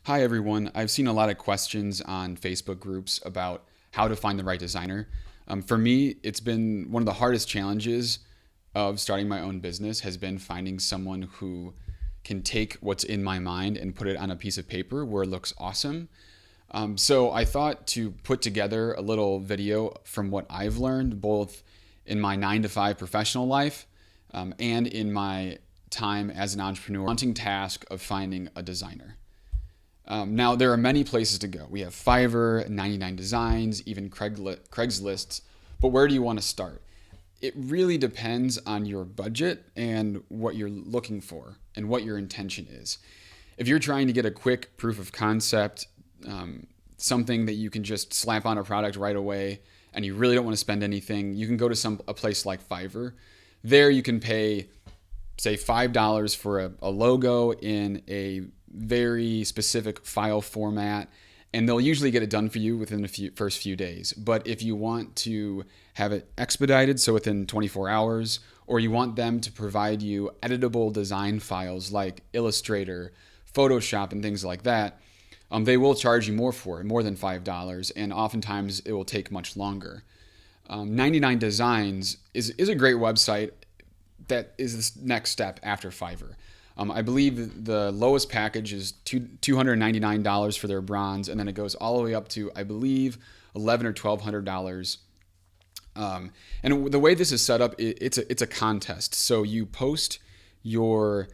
Hi everyone. I've seen a lot of questions on Facebook groups about how to find the right designer. For me, it's been one of the hardest challenges of starting my own business has been finding someone who can take what's in my mind and put it on a piece of paper where it looks awesome. So I thought to put together a little video from what I've learned both in my 9 to 5 professional life and in my time as an entrepreneur, daunting task of finding a designer. Now, there are many places to go. We have Fiverr, 99 Designs, even Craigslist. But where do you want to start? It really depends on your budget and what you're looking for and what your intention is. If you're trying to get a quick proof of concept, something that you can just slap on a product right away, and you really don't want to spend anything, you can go to a place like Fiverr. There you can pay, say, $5 for a logo in a very specific file format, and they'll usually get it done for you within the first few days. But if you want to have it expedited, so within 24 hours, or you want them to provide you editable design files like Illustrator, Photoshop, and things like that, they will charge you more for it, more than $5, and oftentimes it will take much longer. 99 Designs is a great website that is the next step after Fiverr. I believe the lowest package is $299 for their bronze, and then it goes all the way up to, I believe, $1,100 or $1,200. And the way this is set up, it's a contest. So you post your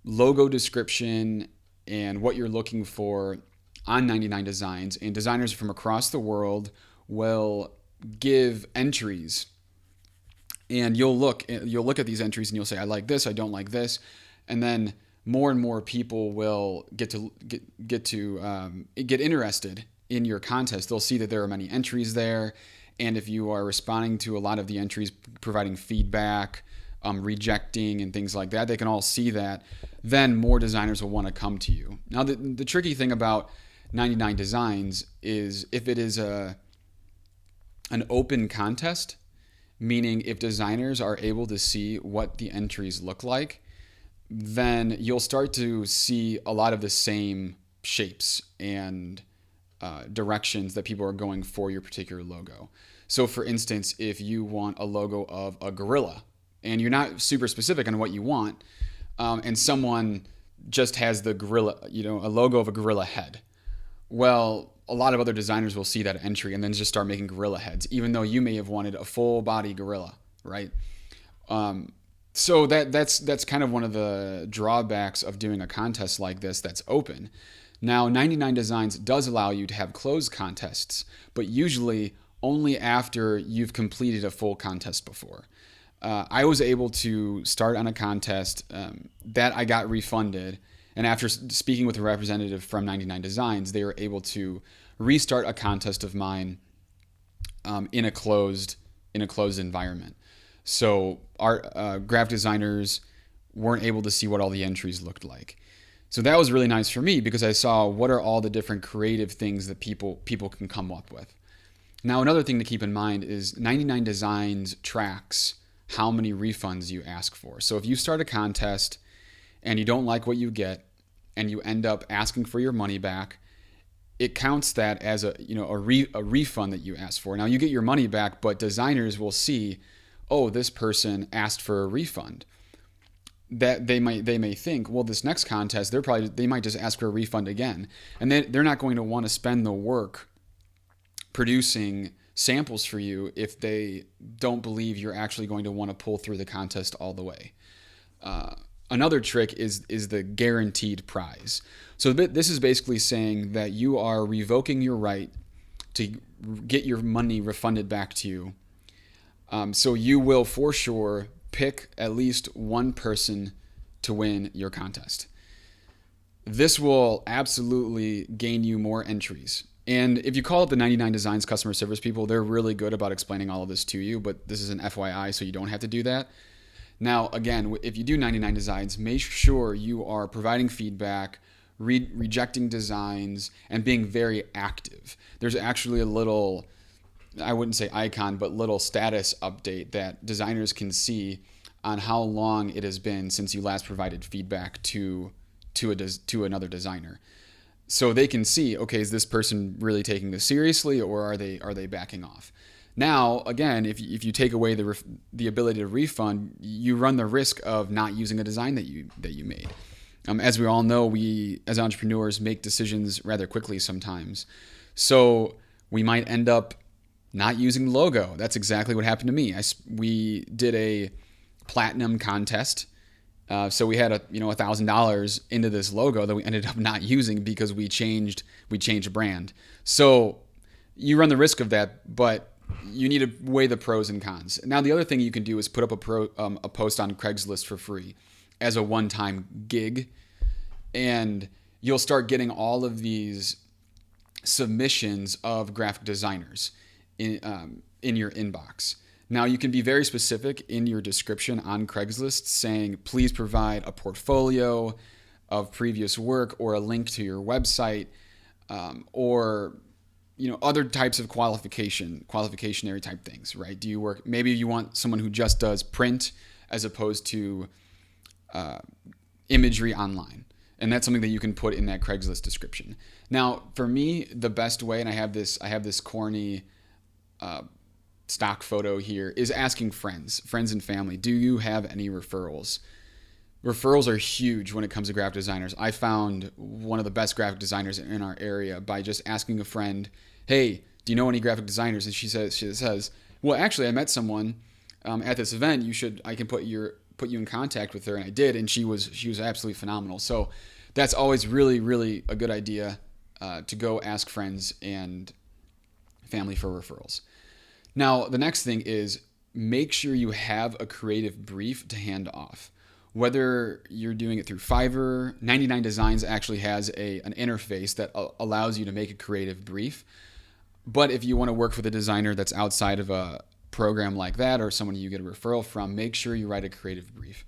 logo description and what you're looking for on 99 Designs, and designers from across the world will give entries. And you'll look at these entries and you'll say, I like this, I don't like this. And then more and more people will get interested in your contest. They'll see that there are many entries there, and if you are responding to a lot of the entries, providing feedback, rejecting, and things like that, they can all see that. Then more designers will want to come to you. Now, the tricky thing about 99 Designs is if it is an open contest, meaning if designers are able to see what the entries look like, then you'll start to see a lot of the same shapes and directions that people are going for your particular logo. So for instance, if you want a logo of a gorilla and you're not super specific on what you want, and someone just has the gorilla, a logo of a gorilla head, well, a lot of other designers will see that entry and then just start making gorilla heads, even though you may have wanted a full body gorilla, right? So that's kind of one of the drawbacks of doing a contest like this that's open. Now, 99 Designs does allow you to have closed contests, but usually only after you've completed a full contest before. I was able to start on a contest that I got refunded, and after speaking with a representative from 99 Designs, they were able to restart a contest of mine in a closed environment. So our graphic designers weren't able to see what all the entries looked like. So that was really nice for me because I saw what are all the different creative things that people can come up with. Now, another thing to keep in mind is 99 Designs tracks how many refunds you ask for. So if you start a contest and you don't like what you get and you end up asking for your money back, it counts that as a refund that you asked for. Now you get your money back, but designers will see, oh, this person asked for a refund. That they may think, well, this next contest, they might just ask for a refund again. And they're not going to want to spend the work producing samples for you if they don't believe you're actually going to want to pull through the contest all the way. Another trick is the guaranteed prize. So this is basically saying that you are revoking your right to get your money refunded back to you. So you will for sure pick at least one person to win your contest. This will absolutely gain you more entries. And if you call up the 99 Designs customer service people, they're really good about explaining all of this to you, but this is an FYI, so you don't have to do that. Now, again, if you do 99 Designs, make sure you are providing feedback, rejecting designs, and being very active. There's actually a little, I wouldn't say icon, but little status update that designers can see on how long it has been since you last provided feedback to another designer. so they can see, okay, is this person really taking this seriously, or are they backing off? Now, again, if you take away the ability to refund, you run the risk of not using a design that you made. As we all know, we as entrepreneurs make decisions rather quickly sometimes. So we might end up not using the logo. That's exactly what happened to me. We did a platinum contest. So we had $1,000 into this logo that we ended up not using because we changed brand. So you run the risk of that, but you need to weigh the pros and cons. Now, the other thing you can do is put up a post on Craigslist for free as a one-time gig, and you'll start getting all of these submissions of graphic designers in your inbox. Now, you can be very specific in your description on Craigslist saying, please provide a portfolio of previous work or a link to your website, or other types of qualificationary type things, right? Maybe you want someone who just does print as opposed to imagery online. And that's something that you can put in that Craigslist description. Now, for me, the best way, and I have this corny stock photo here, is asking friends and family, do you have any referrals? Referrals are huge when it comes to graphic designers. I found one of the best graphic designers in our area by just asking a friend, hey, do you know any graphic designers? And she says, well, actually, I met someone at this event. I can put you in contact with her. And I did, and she was absolutely phenomenal. So that's always really, really a good idea, to go ask friends and family for referrals. Now, the next thing is make sure you have a creative brief to hand off. Whether you're doing it through Fiverr, 99 Designs actually has an interface that allows you to make a creative brief. But if you want to work with a designer that's outside of a program like that, or someone you get a referral from, make sure you write a creative brief.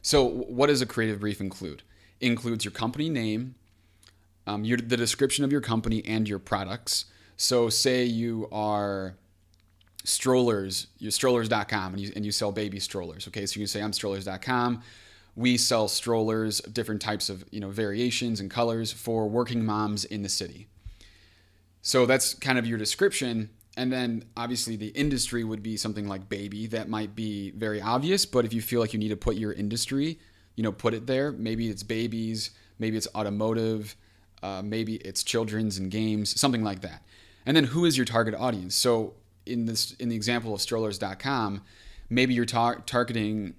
So what does a creative brief include? It includes your company name, the description of your company and your products. So say you are strollers, you're strollers.com, and you sell baby strollers. Okay, so you can say, I'm strollers.com. We sell strollers, different types of variations and colors for working moms in the city. So that's kind of your description. And then obviously the industry would be something like baby. That might be very obvious, but if you feel like you need to put your industry, put it there. Maybe it's babies, maybe it's automotive, maybe it's children's and games, something like that. And then who is your target audience? So in the example of strollers.com, maybe you're targeting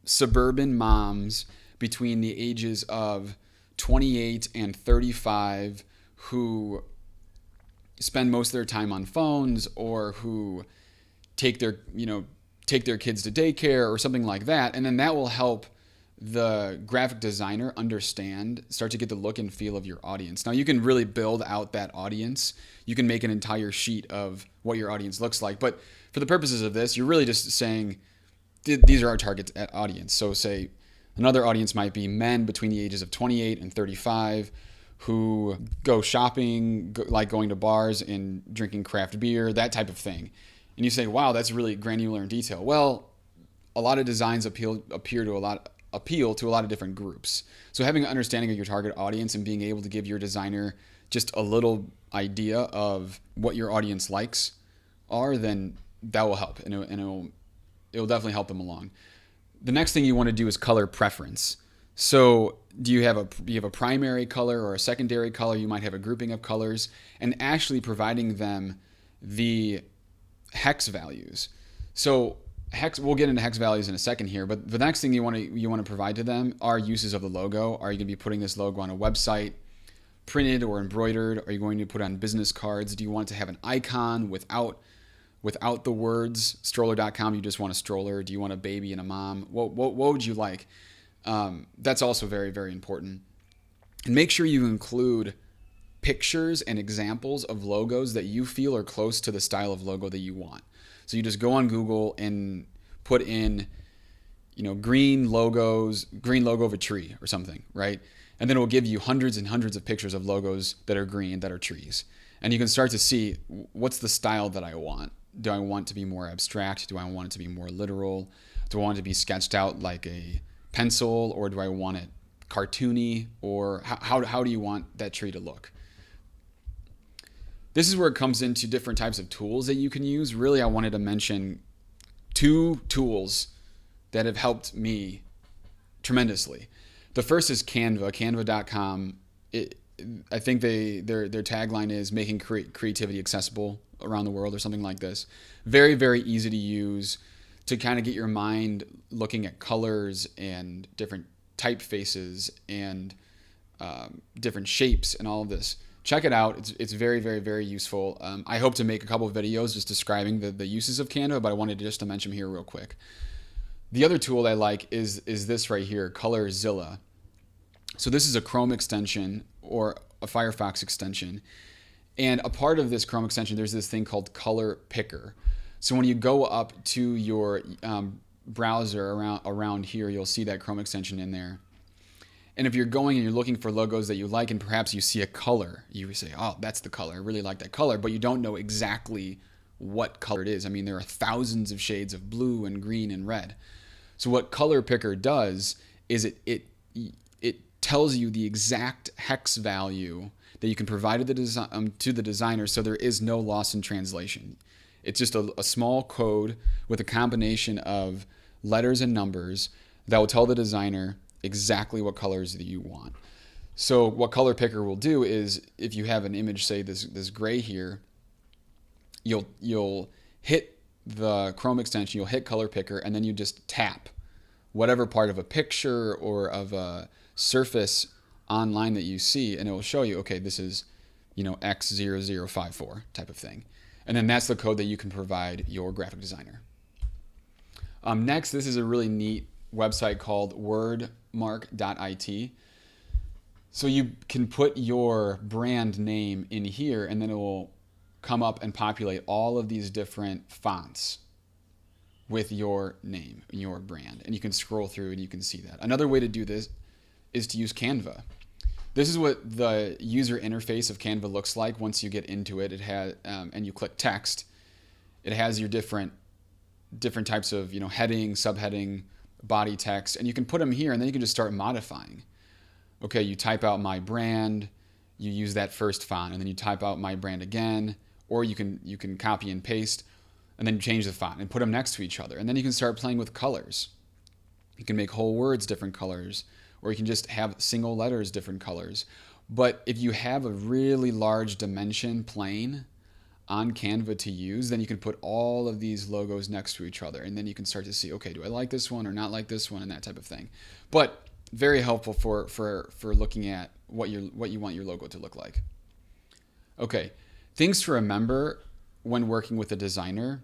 suburban moms between the ages of 28 and 35 who spend most of their time on phones, or who take their kids to daycare or something like that. And then that will help the graphic designer start to get the look and feel of your audience. Now, you can really build out that audience. You can make an entire sheet of what your audience looks like. But for the purposes of this, you're really just saying, these are our target audience. So say another audience might be men between the ages of 28 and 35 who go shopping, like going to bars and drinking craft beer, that type of thing. And you say, wow, that's really granular in detail. Well, a lot of designs appeal to a lot of different groups. So having an understanding of your target audience and being able to give your designer just a little idea of what your audience likes are, then that will help, and it'll definitely help them along. The next thing you want to do is color preference. So do you have a primary color or a secondary color? You might have a grouping of colors, and actually providing them the hex values. So we'll get into hex values in a second here, but the next thing you want to provide to them are uses of the logo. Are you going to be putting this logo on a website, printed or embroidered? Are you going to put it on business cards? Do you want it to have an icon without the words stroller.com? You just want a stroller? Do you want a baby and a mom? What would you like? That's also very, very important. And make sure you include pictures and examples of logos that you feel are close to the style of logo that you want. So you just go on Google and put in, green logo of a tree or something, right? And then it will give you hundreds and hundreds of pictures of logos that are green, that are trees. And you can start to see, what's the style that I want? Do I want to be more abstract? Do I want it to be more literal? Do I want it to be sketched out like a pencil, or do I want it cartoony, or how do you want that tree to look? This is where it comes into different types of tools that you can use. Really, I wanted to mention 2 tools that have helped me tremendously. The first is Canva, canva.com. I think their tagline is making creativity accessible around the world or something like this. Very, very easy to use to kind of get your mind looking at colors and different typefaces and different shapes and all of this. Check it out. It's very, very, very useful. I hope to make a couple of videos just describing the uses of Canva, but I wanted just to mention them here real quick. The other tool I like is this right here, Colorzilla. So this is a Chrome extension or a Firefox extension. And a part of this Chrome extension, there's this thing called Color Picker. So when you go up to your browser around here, you'll see that Chrome extension in there. And if you're going and you're looking for logos that you like, and perhaps you see a color, you say, oh, that's the color. I really like that color, but you don't know exactly what color it is. I mean, there are thousands of shades of blue and green and red. So what Color Picker does is it tells you the exact hex value that you can provide to the designer, so there is no loss in translation. It's just a small code with a combination of letters and numbers that will tell the designer exactly what colors that you want. So what Color Picker will do is, if you have an image, say this gray here, you'll hit the Chrome extension, you'll hit Color Picker, and then you just tap whatever part of a picture or of a surface online that you see, and it will show you, okay, this is, X0054 type of thing. And then that's the code that you can provide your graphic designer. Next, this is a really neat website called wordmark.it. So you can put your brand name in here, and then it will come up and populate all of these different fonts with your name, your brand. And you can scroll through and you can see that. Another way to do this is to use Canva. This is what the user interface of Canva looks like once you get into it. It has, and you click text. It has your different types of heading, subheading, body text, and you can put them here, and then you can just start modifying. Okay, you type out my brand, you use that first font, and then you type out my brand again, or you can copy and paste, and then change the font and put them next to each other, and then you can start playing with colors. You can make whole words different colors, or you can just have single letters different colors. But if you have a really large dimension plane on Canva to use, then you can put all of these logos next to each other, and then you can start to see, okay, do I like this one or not like this one, and that type of thing. But very helpful for looking at what you want your logo to look like. Okay, things to remember when working with a designer: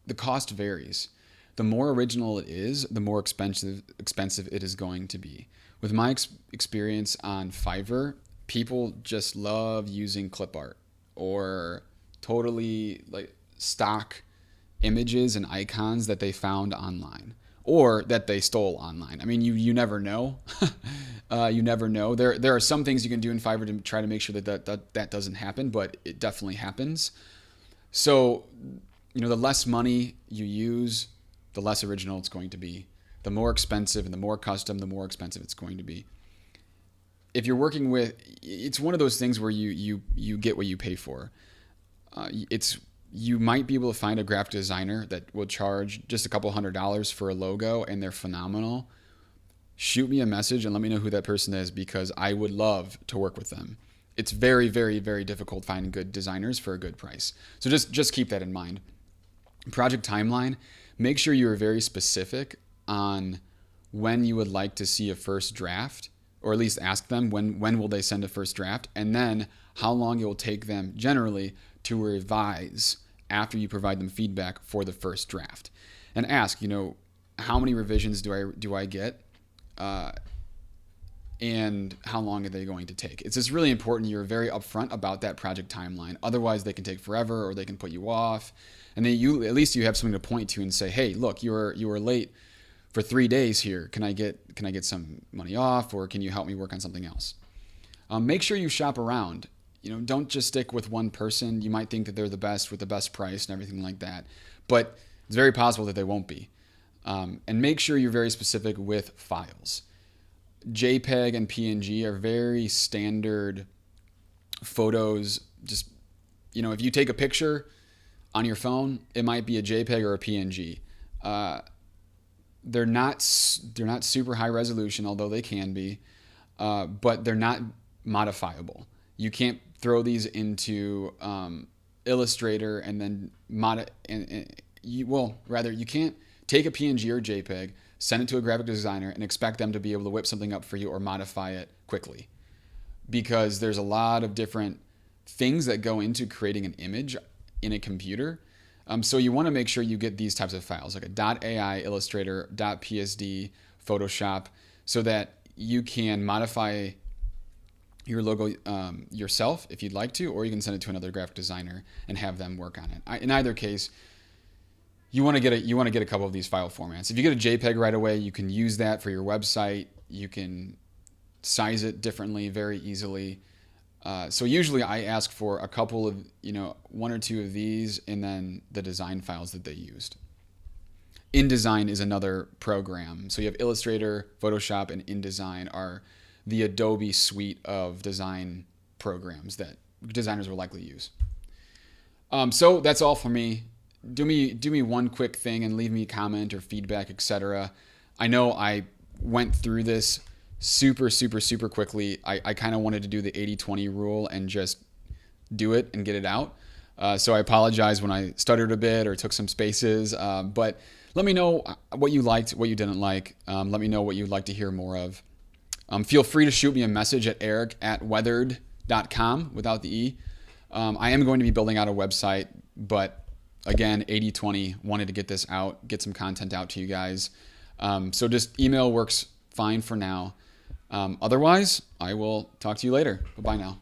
the cost varies. The more original it is, the more expensive it is going to be. With my experience on Fiverr, people just love using clip art or totally like stock images and icons that they found online or that they stole online. I mean, you never know. You never know. There are some things you can do in Fiverr to try to make sure that doesn't happen, but it definitely happens. So, the less money you use, the less original it's going to be. The more expensive and the more custom, the more expensive it's going to be. If you're working with, it's one of those things where you get what you pay for. You might be able to find a graphic designer that will charge just a couple $100s for a logo, and they're phenomenal. Shoot me a message and let me know who that person is, because I would love to work with them. It's very, very, very difficult finding good designers for a good price. So just keep that in mind. Project timeline. Make sure you are very specific on when you would like to see a first draft, or at least ask them when will they send a first draft, and then how long it will take them generally to revise after you provide them feedback for the first draft. And ask, how many revisions do I get, and how long are they going to take? It's just really important you're very upfront about that project timeline. Otherwise, they can take forever, or they can put you off. And then at least you have something to point to and say, hey, look, you were late for 3 days here. Can I get some money off, or can you help me work on something else? Make sure you shop around. Don't just stick with one person. You might think that they're the best with the best price and everything like that, but it's very possible that they won't be. And make sure you're very specific with files. JPEG and PNG are very standard photos. Just, if you take a picture on your phone, it might be a JPEG or a PNG. They're not super high resolution, although they can be, but they're not modifiable. You can't throw these into Illustrator and then you can't take a PNG or JPEG, send it to a graphic designer, and expect them to be able to whip something up for you or modify it quickly, because there's a lot of different things that go into creating an image in a computer. So you want to make sure you get these types of files, like a .ai, Illustrator, .psd, Photoshop, so that you can modify your logo yourself if you'd like to, or you can send it to another graphic designer and have them work on it. In either case, you want to get a couple of these file formats. If you get a JPEG right away, you can use that for your website. You can size it differently very easily. So usually I ask for a couple of, one or two of these, and then the design files that they used. InDesign is another program. So you have Illustrator, Photoshop, and InDesign are the Adobe suite of design programs that designers will likely use. So that's all for me. Do me one quick thing and leave me a comment or feedback, etc. I know I went through this super quickly. I kind of wanted to do the 80-20 rule and just do it and get it out. So I apologize when I stuttered a bit or took some spaces. But let me know what you liked, what you didn't like. Let me know what you'd like to hear more of. Feel free to shoot me a message at eric@weathered.com without the E. I am going to be building out a website, but again, 80-20, wanted to get this out, get some content out to you guys. So just email works fine for now. Otherwise, I will talk to you later. Bye-bye now.